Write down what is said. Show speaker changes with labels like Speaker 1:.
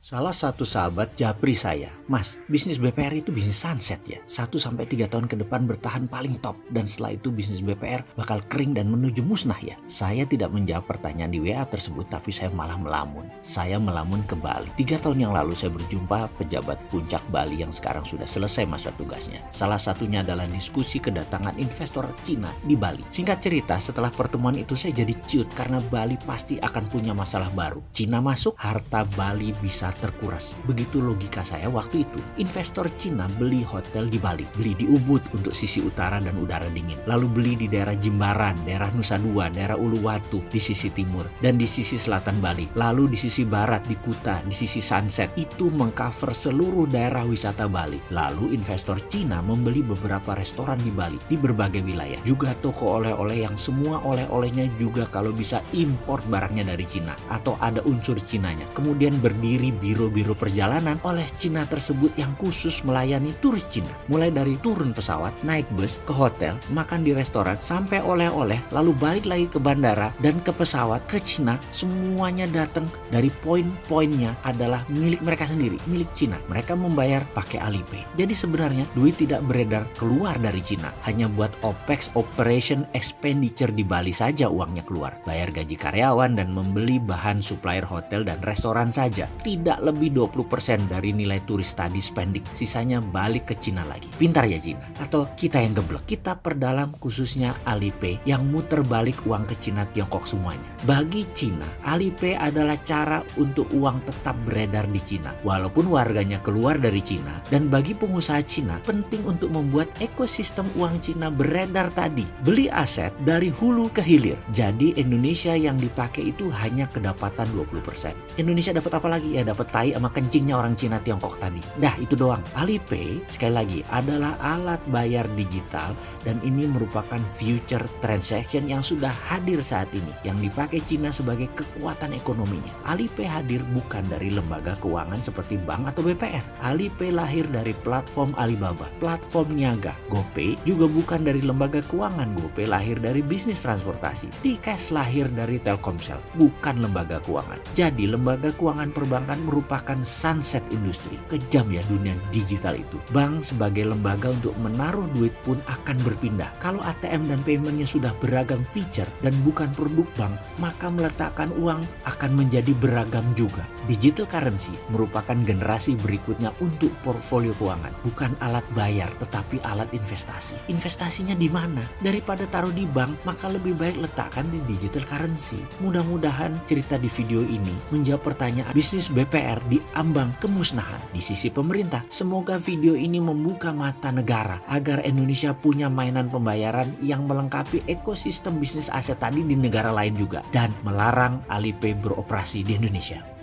Speaker 1: Salah satu sahabat japri saya, "Mas, bisnis BPR itu bisnis sunset ya. 1 sampai 3 tahun ke depan bertahan paling top dan setelah itu bisnis BPR bakal kering dan menuju musnah ya." Saya tidak menjawab pertanyaan di WA tersebut, tapi saya malah melamun. Saya melamun ke Bali. 3 tahun yang lalu saya berjumpa pejabat puncak Bali yang sekarang sudah selesai masa tugasnya. Salah satunya adalah diskusi kedatangan investor Cina di Bali. Singkat cerita, setelah pertemuan itu saya jadi ciut karena Bali pasti akan punya masalah baru. Cina masuk, harta Bali bisa terkuras. Begitu logika saya waktu itu. Investor Cina beli hotel di Bali, beli di Ubud untuk sisi utara dan udara dingin. Lalu beli di daerah Jimbaran, daerah Nusa Dua, daerah Uluwatu di sisi timur dan di sisi selatan Bali. Lalu di sisi barat di Kuta, di sisi Sunset. Itu mengcover seluruh daerah wisata Bali. Lalu investor Cina membeli beberapa restoran di Bali di berbagai wilayah. Juga toko oleh-oleh yang semua oleh-olehnya juga kalau bisa import barangnya dari Cina atau ada unsur Cinanya. Kemudian berdiri biro-biro perjalanan oleh Cina tersebut yang khusus melayani turis Cina. Mulai dari turun pesawat, naik bus, ke hotel, makan di restoran, sampai oleh-oleh, lalu balik lagi ke bandara dan ke pesawat ke Cina. Semuanya datang dari poin-poinnya adalah milik mereka sendiri, milik Cina. Mereka membayar pakai Alipay. Jadi sebenarnya duit tidak beredar keluar dari Cina. Hanya buat OPEX, Operation Expenditure di Bali saja uangnya keluar. Bayar gaji karyawan dan membeli bahan supplier hotel dan restoran saja. Tidak lebih 20% dari nilai turis tadi spending. Sisanya balik ke Cina lagi. Pintar ya Cina? Atau kita yang geblek? Kita perdalam khususnya Alipay yang muter balik uang ke Cina Tiongkok semuanya. Bagi Cina, Alipay adalah cara untuk uang tetap beredar di Cina. Walaupun warganya keluar dari Cina. Dan bagi pengusaha Cina, penting untuk membuat ekosistem uang Cina beredar tadi. Beli aset dari hulu ke hilir. Jadi Indonesia yang dipakai itu hanya kedapatan 20%. Indonesia dapat apa lagi? Ya dapat tai sama kencingnya orang Cina Tiongkok tadi. Dah itu doang. Alipay sekali lagi adalah alat bayar digital dan ini merupakan future transaction yang sudah hadir saat ini yang dipakai Cina sebagai kekuatan ekonominya. Alipay hadir bukan dari lembaga keuangan seperti bank atau BPR. Alipay lahir dari platform Alibaba, platform Niaga. GoPay juga bukan dari lembaga keuangan. GoPay lahir dari bisnis transportasi. T-Cash lahir dari Telkomsel, bukan lembaga keuangan. Jadi lembaga keuangan perbankan merupakan sunset industri. Kejam ya dunia digital itu. Bank sebagai lembaga untuk menaruh duit pun akan berpindah. Kalau ATM dan paymentnya sudah beragam feature dan bukan produk bank, maka meletakkan uang akan menjadi beragam juga. Digital currency merupakan generasi berikutnya untuk portfolio keuangan. Bukan alat bayar, tetapi alat investasi. Investasinya di mana? Daripada taruh di bank, maka lebih baik letakkan di digital currency. Mudah-mudahan cerita di video ini menjawab pertanyaan bisnis BPR di ambang kemusnahan. Di sisi pemerintah, semoga video ini membuka mata negara agar Indonesia punya mainan pembayaran yang melengkapi ekosistem bisnis aset tadi di negara lain juga dan melarang Alipay beroperasi di Indonesia.